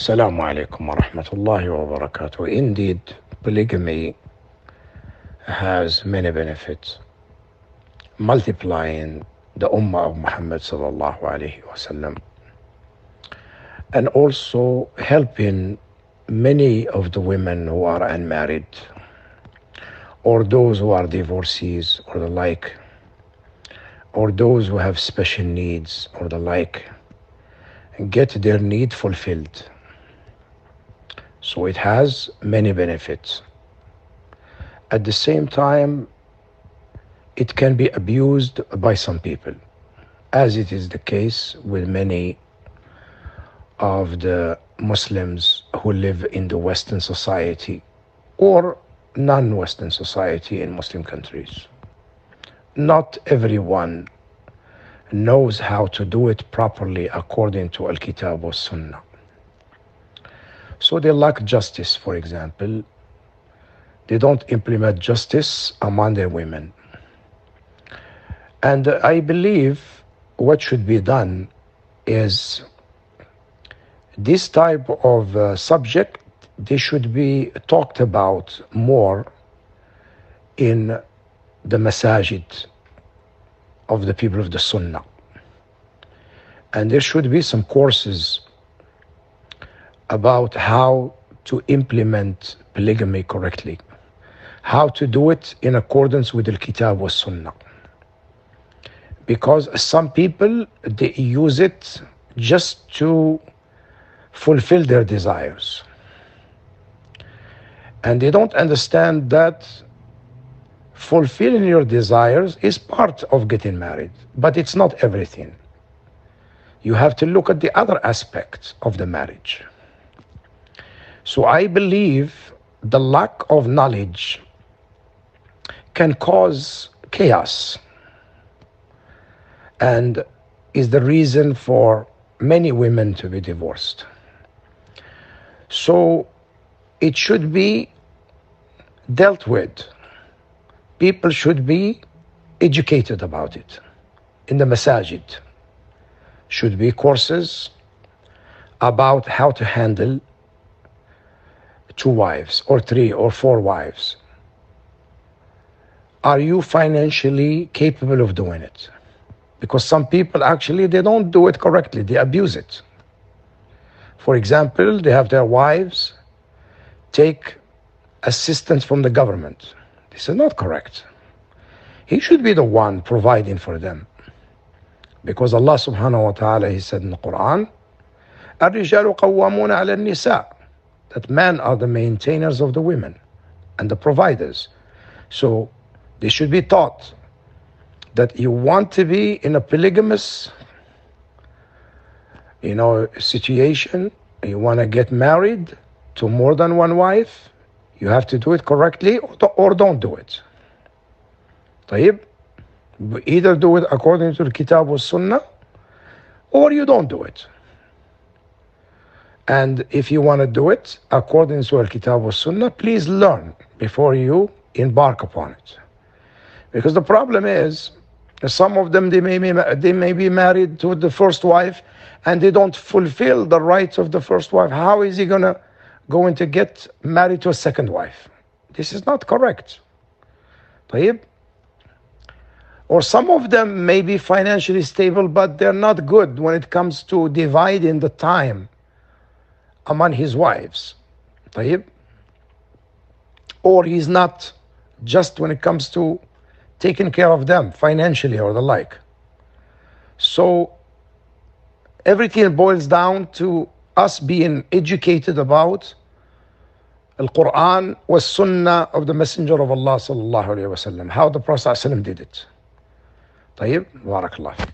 Asalamu aleykum wa rahmatullahi wa barakatuhu. Indeed, polygamy has many benefits, multiplying the ummah of Muhammad sallallahu alayhi wasallam, and also helping many of the women who are unmarried or those who are divorcees or the like, or those who have special needs or the like, get their need fulfilled. So it has many benefits. At the same time, it can be abused by some people, as it is the case with many of the Muslims who live in the Western society or non-Western society in Muslim countries. Not everyone knows how to do it properly according to Al-Kitab wa Sunnah. So they lack justice, for example. They don't implement justice among their women. And I believe what should be done is this type of subject, they should be talked about more in the masajid of the people of the Sunnah. And there should be some courses about how to implement polygamy correctly, how to do it in accordance with the Kitab wa Sunnah. Because some people, they use it just to fulfill their desires. And they don't understand that fulfilling your desires is part of getting married, but it's not everything. You have to look at the other aspects of the marriage. So I believe the lack of knowledge can cause chaos and is the reason for many women to be divorced. So it should be dealt with. People should be educated about it. In the masajid should be courses about how to handle 2 wives or 3 or 4 wives. Are you financially capable of doing it? Because some people actually, they don't do it correctly, they abuse it. For example, they have their wives take assistance from the government. This is not correct. He should be the one providing for them. Because Allah subhanahu wa ta'ala, He said in the Qur'an, الرجال قوامون على النساء, that men are the maintainers of the women and the providers. So they should be taught that you want to be in a polygamous situation, you want to get married to more than one wife, you have to do it correctly or don't do it. طيب, either do it according to the Kitab wa Sunnah or you don't do it. And if you want to do it according to the Kitab wa Sunnah, please learn before you embark upon it. Because the problem is, some of them, they may be married to the first wife and they don't fulfill the rights of the first wife. How is he going to get married to a second wife? This is not correct. طيب? Or some of them may be financially stable, but they're not good when it comes to dividing the time among his wives. طيب? Or he's not just when it comes to taking care of them financially or the like. So everything boils down to us being educated about Al-Qur'an was Sunnah of the Messenger of Allah sallallahu alayhi wa sallam, how the Prophet sallallahu alayhi wa sallam did it. طيب, barakallah.